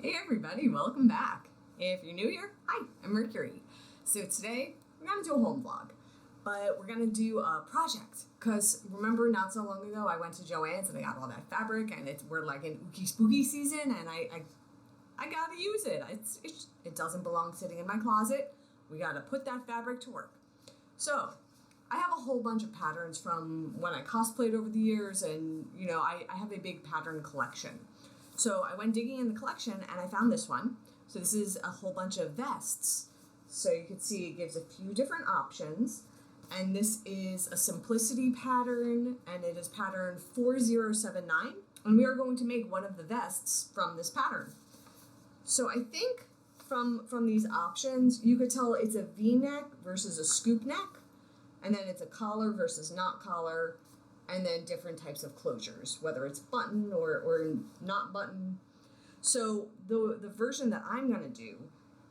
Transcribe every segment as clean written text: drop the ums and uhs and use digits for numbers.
Hey everybody, welcome back. If you're new here, hi, I'm Mercury. So today we're gonna do a home vlog, but we're gonna do a project because remember not so long ago I went to Joann's and I got all that fabric and we're like in ookie spooky season and I gotta use it. It doesn't belong sitting in my closet. We gotta put that fabric to work. So I have a whole bunch of patterns from when I cosplayed over the years, and I have a big pattern collection. So I went digging in the collection and I found this one. So this is a whole bunch of vests. So you can see it gives a few different options. And this is a simplicity pattern, and it is pattern 4079. And we are going to make one of the vests from this pattern. So I think from these options, you could tell it's a V-neck versus a scoop neck. And then it's a collar versus not collar. And then different types of closures, whether it's button or not button. So the version that I'm going to do,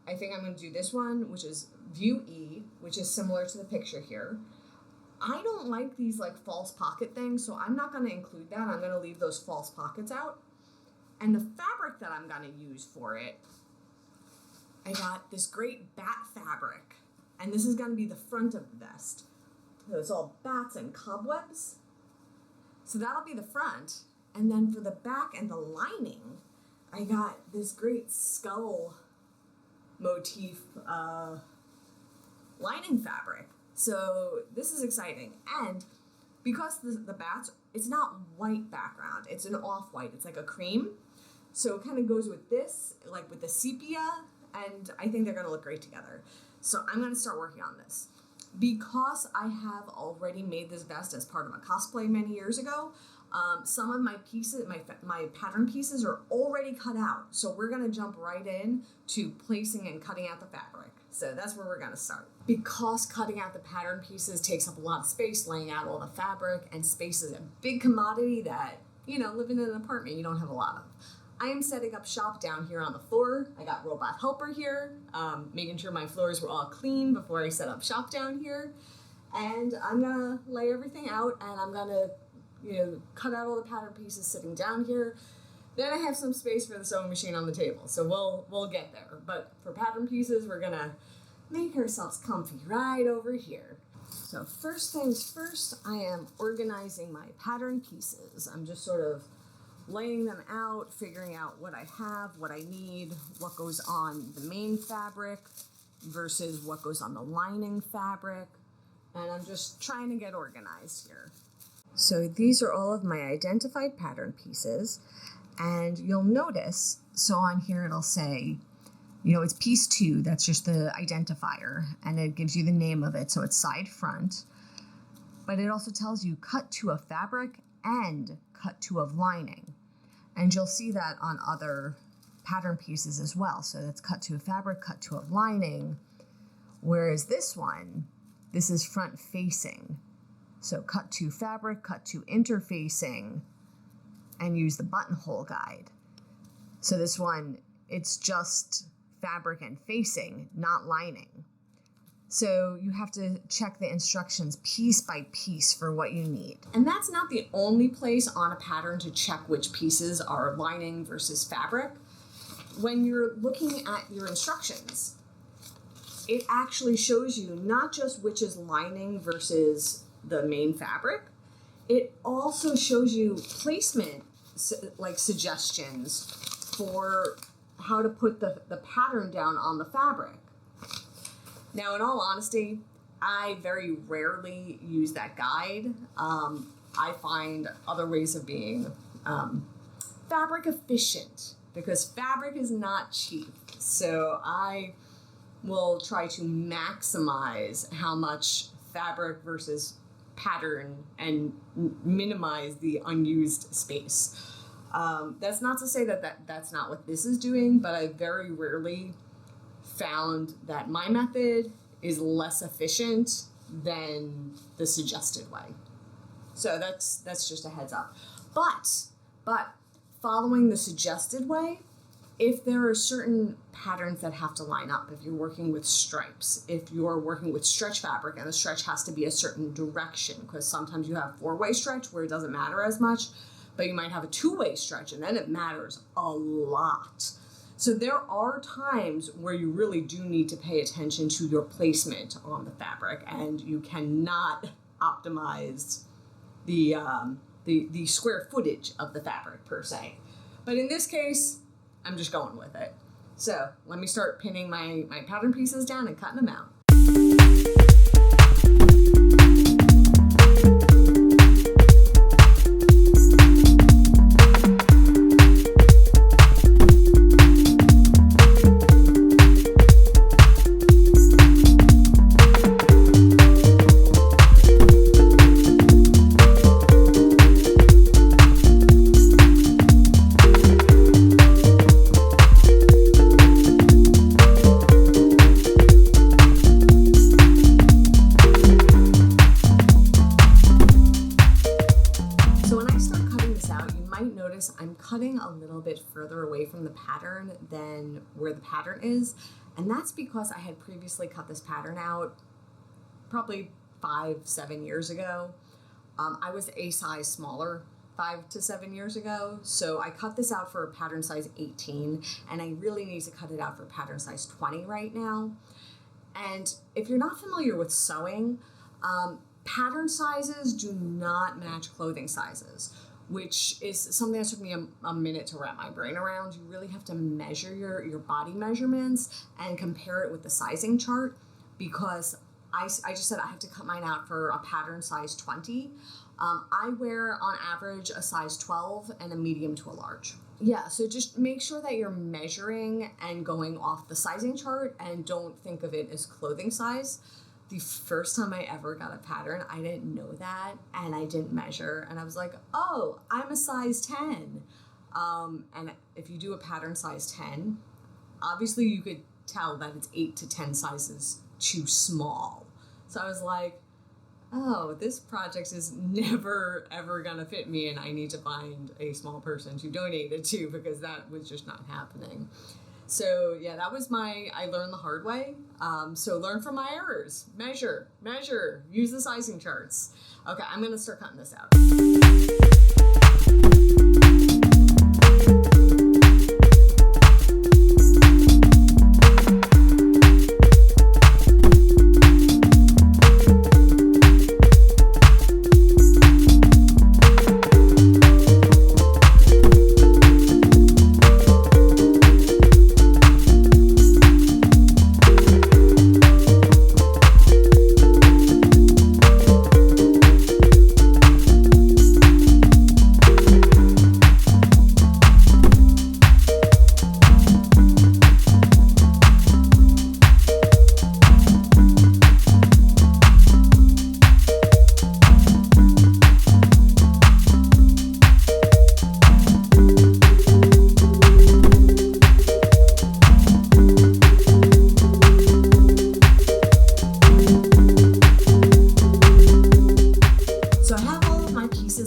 I think I'm going to do this one, which is View E, which is similar to the picture here. I don't like these like false pocket things, so I'm not going to include that. I'm going to leave those false pockets out. And the fabric that I'm going to use for it, I got this great bat fabric. And this is going to be the front of the vest. So it's all bats and cobwebs. So that'll be the front, and then for the back and the lining, I got this great skull motif lining fabric. So this is exciting, and because the bats, it's not white background, it's an off-white, it's like a cream, so it kind of goes with this, like with the sepia, and I think they're going to look great together. So I'm going to start working on this. Because I have already made this vest as part of a cosplay many years ago, some of my pieces, my pattern pieces are already cut out. So we're going to jump right in to placing and cutting out the fabric. So that's where we're going to start. Because cutting out the pattern pieces takes up a lot of space, laying out all the fabric, and space is a big commodity that, living in an apartment, you don't have a lot of. I am setting up shop down here on the floor. I got Robot Helper here, making sure my floors were all clean before I set up shop down here. And I'm gonna lay everything out, and I'm gonna, cut out all the pattern pieces sitting down here. Then I have some space for the sewing machine on the table, so we'll get there. But for pattern pieces, we're gonna make ourselves comfy right over here. So first things first, I am organizing my pattern pieces. I'm just sort of laying them out, figuring out what I have, what I need, what goes on the main fabric versus what goes on the lining fabric. And I'm just trying to get organized here. So these are all of my identified pattern pieces. And you'll notice, so on here it'll say, it's piece 2, that's just the identifier, and it gives you the name of it, so it's side front. But it also tells you cut to a fabric and cut to of lining. And you'll see that on other pattern pieces as well. So that's cut to a fabric, cut to of lining. Whereas this one, this is front facing. So cut to fabric, cut to interfacing, and use the buttonhole guide. So this one, it's just fabric and facing, not lining. So you have to check the instructions piece by piece for what you need. And that's not the only place on a pattern to check which pieces are lining versus fabric. When you're looking at your instructions, it actually shows you not just which is lining versus the main fabric, it also shows you placement, like suggestions for how to put the pattern down on the fabric. Now, in all honesty, I very rarely use that guide. I find other ways of being fabric efficient, because fabric is not cheap. So I will try to maximize how much fabric versus pattern and minimize the unused space. That's not to say that's not what this is doing, but I very rarely found that my method is less efficient than the suggested way. So that's just a heads up. But following the suggested way, if there are certain patterns that have to line up, if you're working with stripes, if you're working with stretch fabric and the stretch has to be a certain direction, because sometimes you have 4-way stretch where it doesn't matter as much, but you might have a 2-way stretch and then it matters a lot. So there are times where you really do need to pay attention to your placement on the fabric, and you cannot optimize the square footage of the fabric per se. But in this case, I'm just going with it. So let me start pinning my pattern pieces down and cutting them out. I'm cutting a little bit further away from the pattern than where the pattern is, and that's because I had previously cut this pattern out probably 5-7 years ago. I was a size smaller 5 to 7 years ago, so I cut this out for a pattern size 18, and I really need to cut it out for pattern size 20 right now. And if you're not familiar with sewing, pattern sizes do not match clothing sizes, which is something that took me a minute to wrap my brain around. You really have to measure your body measurements and compare it with the sizing chart, because I just said I have to cut mine out for a pattern size 20. I wear on average a size 12 and a medium to a large. Yeah, so just make sure that you're measuring and going off the sizing chart, and don't think of it as clothing size. The first time I ever got a pattern, I didn't know that, and I didn't measure, and I was like, oh, I'm a size 10. And if you do a pattern size 10, obviously you could tell that it's 8 to 10 sizes too small. So I was like, oh, this project is never, ever gonna fit me, and I need to find a small person to donate it to, because that was just not happening. So yeah, that was I learned the hard way. So learn from my errors. Measure, use the sizing charts. Okay, I'm gonna start cutting this out.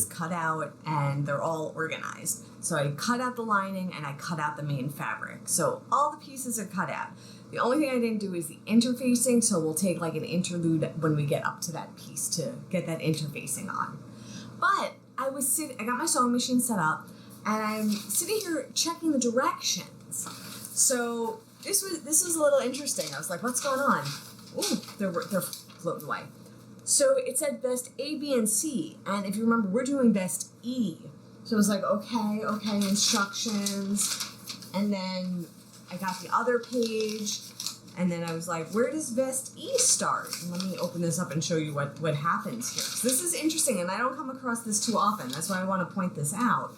Cut out, and they're all organized. So I cut out the lining and I cut out the main fabric. So all the pieces are cut out. The only thing I didn't do is the interfacing, so we'll take like an interlude when we get up to that piece to get that interfacing on. But I got my sewing machine set up, and I'm sitting here checking the directions. So this was a little interesting. I was like, what's going on? Ooh, they're floating away. So it said best A, B, and C, and if you remember, we're doing best E. So I was like, okay, instructions, and then I got the other page, and then I was like, where does best E start? And let me open this up and show you what happens here. So this is interesting, and I don't come across this too often. That's why I want to point this out.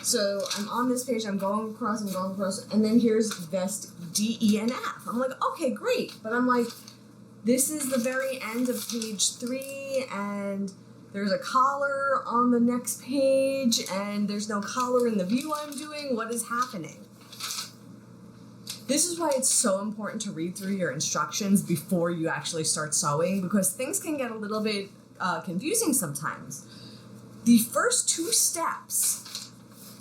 So I'm on this page, I'm going across, and then here's best D, E, and F. I'm like, okay, great, but I'm like, this is the very end of page 3, and there's a collar on the next page, and there's no collar in the view I'm doing. What is happening? This is why it's so important to read through your instructions before you actually start sewing, because things can get a little bit confusing sometimes. The first 2 steps,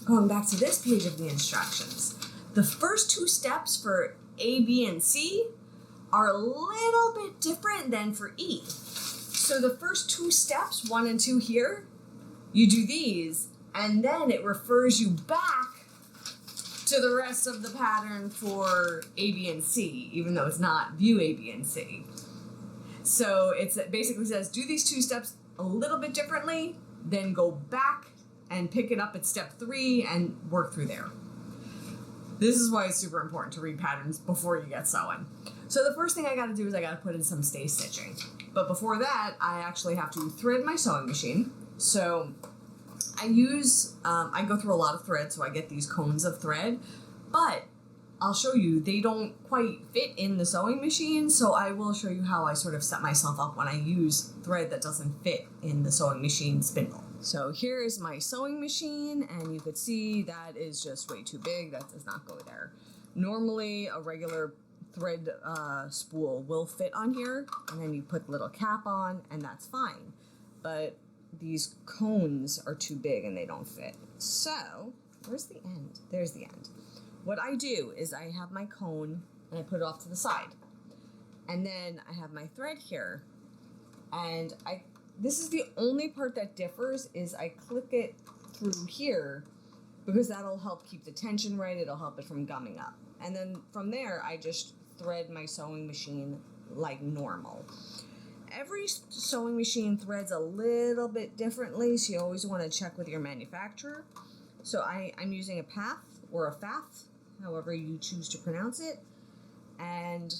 going back to this page of the instructions, the first 2 steps for A, B, and C are a little bit different than for E. So the first 2 steps, 1 and 2 here, you do these, and then it refers you back to the rest of the pattern for A, B, and C, even though it's not view A, B, and C. So it basically says, do these 2 steps a little bit differently, then go back and pick it up at step 3 and work through there. This is why it's super important to read patterns before you get sewing. So the first thing I gotta do is I gotta put in some stay stitching. But before that, I actually have to thread my sewing machine. So I go through a lot of thread, so I get these cones of thread, but I'll show you, they don't quite fit in the sewing machine, so I will show you how I sort of set myself up when I use thread that doesn't fit in the sewing machine spindle. So here is my sewing machine, and you could see that is just way too big. That does not go there. Normally, a regular thread spool will fit on here, and then you put the little cap on, and that's fine. But these cones are too big, and they don't fit. So, where's the end? There's the end. What I do is I have my cone, and I put it off to the side. And then I have my thread here, and this is the only part that differs, is I click it through here, because that'll help keep the tension right, it'll help it from gumming up. And then from there, I just thread my sewing machine like normal. Every sewing machine threads a little bit differently, so you always want to check with your manufacturer. So I'm using a PAF or a FAF, however you choose to pronounce it, and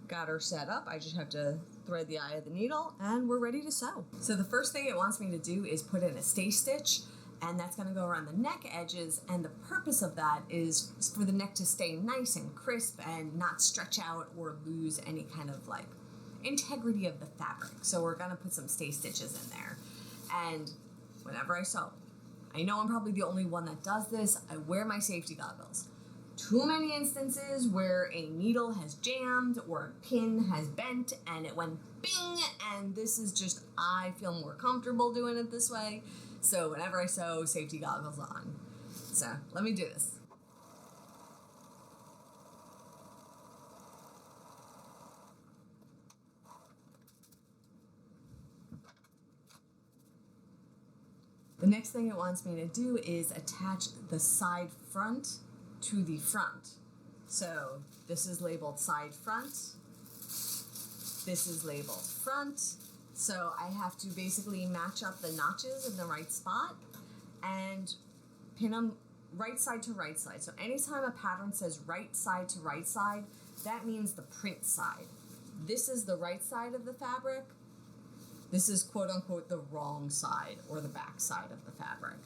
got her set up. I just have to thread the eye of the needle, and we're ready to sew. So the first thing it wants me to do is put in a stay stitch, and that's going to go around the neck edges, and the purpose of that is for the neck to stay nice and crisp and not stretch out or lose any kind of like integrity of the fabric. So we're going to put some stay stitches in there. And whenever I sew, I know I'm probably the only one that does this, I wear my safety goggles. Too many instances where a needle has jammed or a pin has bent and it went bing, and this is just, I feel more comfortable doing it this way. So whenever I sew, safety goggles on. So let me do this. The next thing it wants me to do is attach the side front to the front. So this is labeled side front. This is labeled front. So I have to basically match up the notches in the right spot and pin them right side to right side. So anytime a pattern says right side to right side, that means the print side. This is the right side of the fabric. This is quote unquote the wrong side or the back side of the fabric.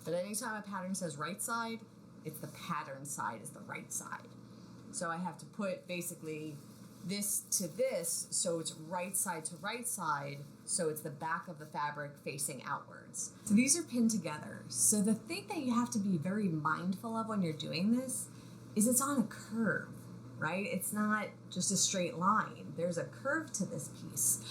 But anytime a pattern says right side, it's the pattern side is the right side. So I have to put basically this to this, so it's right side to right side, so it's the back of the fabric facing outwards. So these are pinned together. So the thing that you have to be very mindful of when you're doing this is it's on a curve, right? It's not just a straight line. There's a curve to this piece,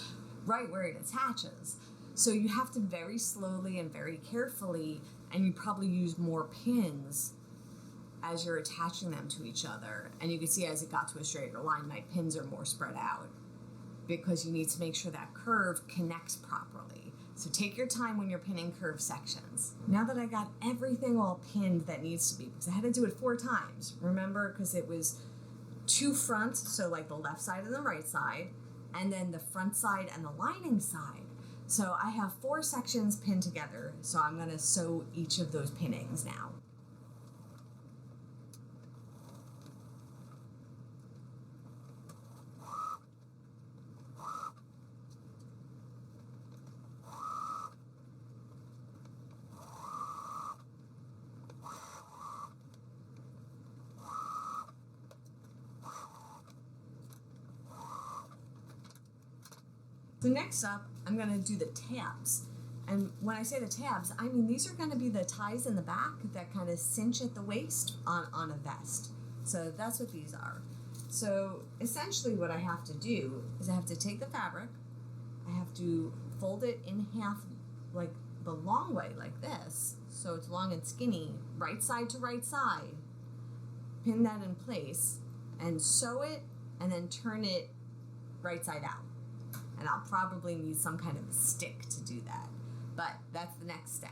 right where it attaches. So you have to very slowly and very carefully, and you probably use more pins as you're attaching them to each other. And you can see as it got to a straighter line, my pins are more spread out because you need to make sure that curve connects properly. So take your time when you're pinning curved sections. Now that I got everything all pinned that needs to be, because I had to do it 4 times, remember, because it was 2 front, so like the left side and the right side, and then the front side and the lining side. So I have 4 sections pinned together, so I'm gonna sew each of those pinnings now. So next up, I'm going to do the tabs. And when I say the tabs, I mean these are going to be the ties in the back that kind of cinch at the waist on a vest. So that's what these are. So essentially what I have to do is I have to take the fabric, I have to fold it in half like the long way like this, so it's long and skinny, right side to right side, pin that in place, and sew it, and then turn it right side out. And I'll probably need some kind of a stick to do that. But that's the next step.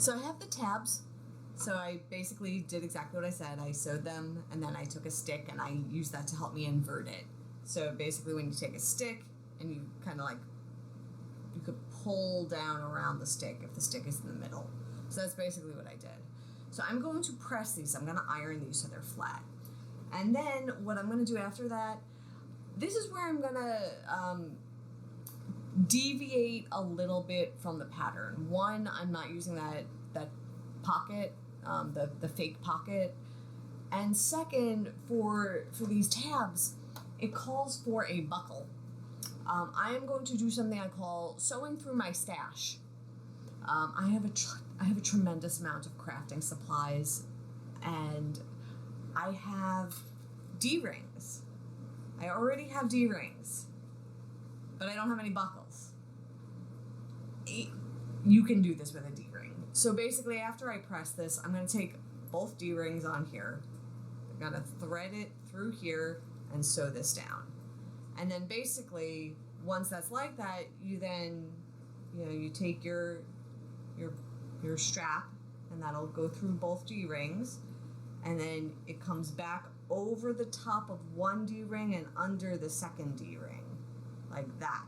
So I have the tabs. So I basically did exactly what I said. I sewed them, and then I took a stick and I used that to help me invert it. So basically when you take a stick and you kind of like, you could pull down around the stick if the stick is in the middle. So that's basically what I did. So I'm going to press these. I'm going to iron these so they're flat. And then what I'm going to do after that, this is where I'm going to deviate a little bit from the pattern. One, I'm not using that pocket, the fake pocket. And second, for these tabs, it calls for a buckle. I am going to do something I call sewing through my stash. I have a tremendous amount of crafting supplies, and I have D-rings. I already have D-rings, but I don't have any buckles. You can do this with a D-ring. So basically, after I press this, I'm going to take both D-rings on here. I'm going to thread it through here and sew this down. And then basically, once that's like that, you then, you take your strap, and that'll go through both D-rings, and then it comes back over the top of one D-ring and under the second D-ring, like that.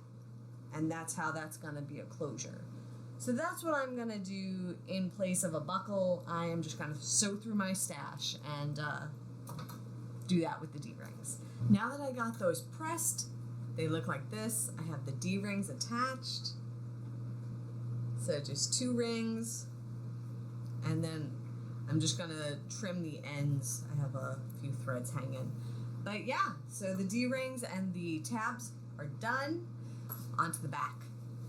And that's how that's going to be a closure. So that's what I'm going to do in place of a buckle. I am just going to sew through my stash and do that with the D-rings. Now that I got those pressed, they look like this. I have the D-rings attached. So just 2 rings, and then I'm just gonna trim the ends. I have a few threads hanging. But yeah, so the D-rings and the tabs are done. Onto the back.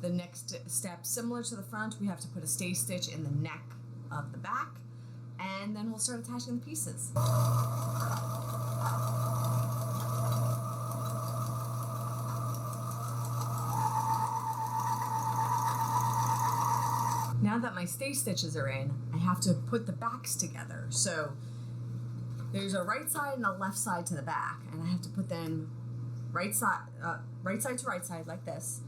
The next step, similar to the front, we have to put a stay stitch in the neck of the back, and then we'll start attaching the pieces. Now that my stay stitches are in, I have to put the backs together. So there's a right side and a left side to the back, and I have to put them right side to right side like this,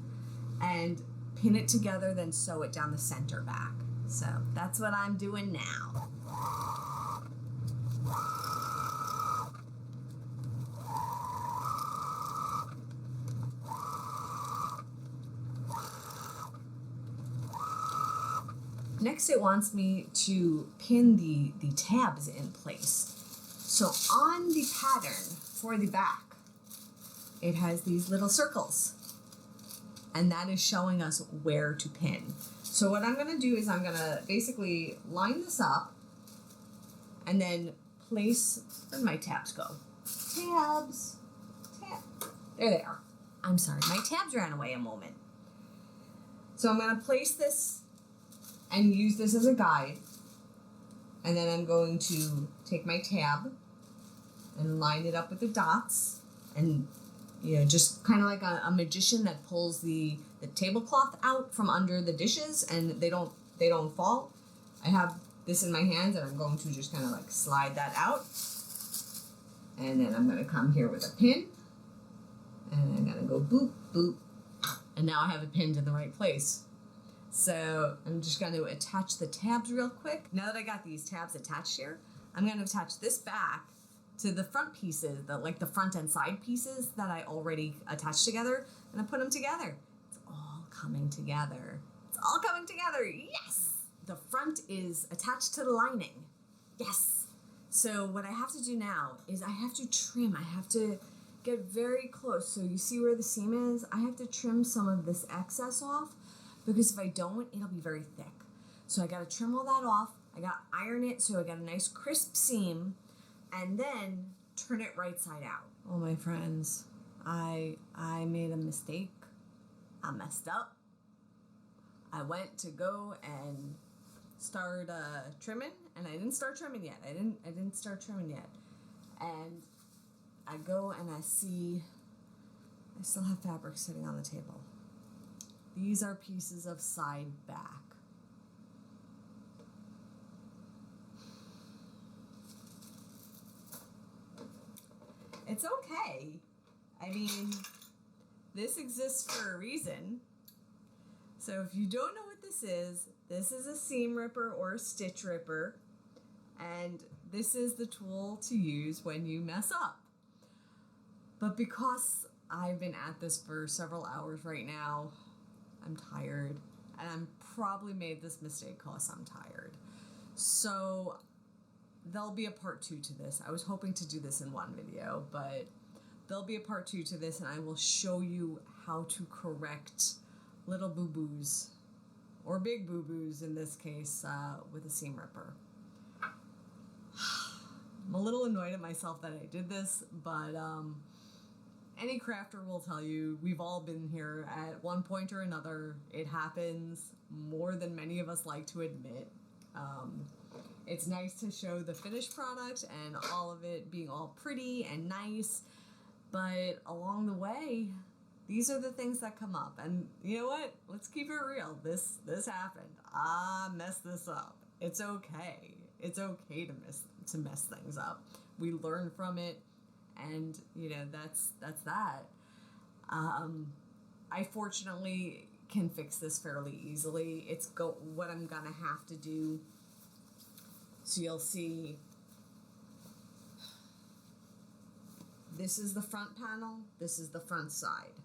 and pin it together, then sew it down the center back. So that's what I'm doing now. Next, it wants me to pin the tabs in place. So on the pattern for the back, it has these little circles, and that is showing us where to pin. So what I'm going to do is I'm going to basically line this up and then place, where did my tabs go? Tabs. There they are. I'm sorry, my tabs ran away a moment. So I'm going to place this and use this as a guide, and then I'm going to take my tab and line it up with the dots, and just kind of like a magician that pulls the tablecloth out from under the dishes and they don't fall. I have this in my hands, and I'm going to just kind of like slide that out, and then I'm going to come here with a pin, and I'm going to go boop boop, and now I have it pinned in the right place. So I'm just going to attach the tabs real quick. Now that I got these tabs attached here, I'm going to attach this back to the front pieces, the front and side pieces that I already attached together, and I put them together. It's all coming together. It's all coming together. Yes! The front is attached to the lining. Yes! So what I have to do now is I have to trim. I have to get very close. So you see where the seam is? I have to trim some of this excess off, because if I don't, it'll be very thick. So I got to trim all that off. I got to iron it so I got a nice crisp seam, and then turn it right side out. Oh, my friends, I made a mistake. I messed up. I went to go and start trimming, and I didn't start trimming yet. I didn't start trimming yet. And I go and I see I still have fabric sitting on the table. These are pieces of side back. It's okay. I mean, this exists for a reason. So if you don't know what this is a seam ripper or a stitch ripper, and this is the tool to use when you mess up. But because I've been at this for several hours right now, I'm tired, and I'm probably made this mistake because I'm tired. So there'll be a part 2 to this. I was hoping to do this in one video, but there'll be a part 2 to this, and I will show you how to correct little boo-boos, or big boo-boos in this case, with a seam ripper. I'm a little annoyed at myself that I did this, but any crafter will tell you we've all been here at one point or another. It happens more than many of us like to admit. It's nice to show the finished product and all of it being all pretty and nice, but along the way, these are the things that come up. And you know what? Let's keep it real. This happened. I messed this up. It's okay. It's okay to mess things up. We learn from it, and you know that's that. I fortunately can fix this fairly easily. It's what I'm gonna have to do. So you'll see. This is the front panel. This is the front side.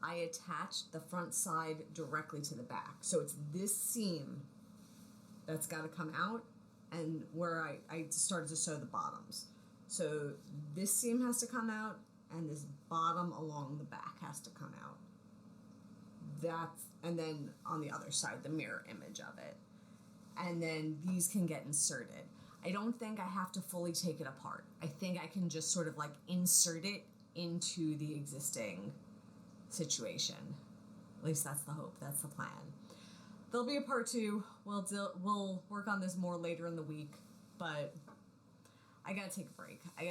I attached the front side directly to the back. So it's this seam that's got to come out, and where I started to sew the bottoms. So this seam has to come out, and this bottom along the back has to come out. And then on the other side, the mirror image of it. And then these can get inserted. I don't think I have to fully take it apart. I think I can just sort of like insert it into the existing situation. At least that's the hope. That's the plan. There'll be a part 2. We'll work on this more later in the week, but I gotta take a break. I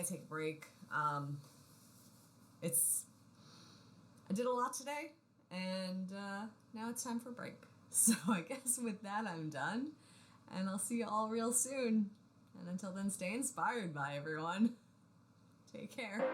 did a lot today, and now it's time for a break. So I guess with that, I'm done, and I'll see you all real soon. And until then, stay inspired by everyone. Take care.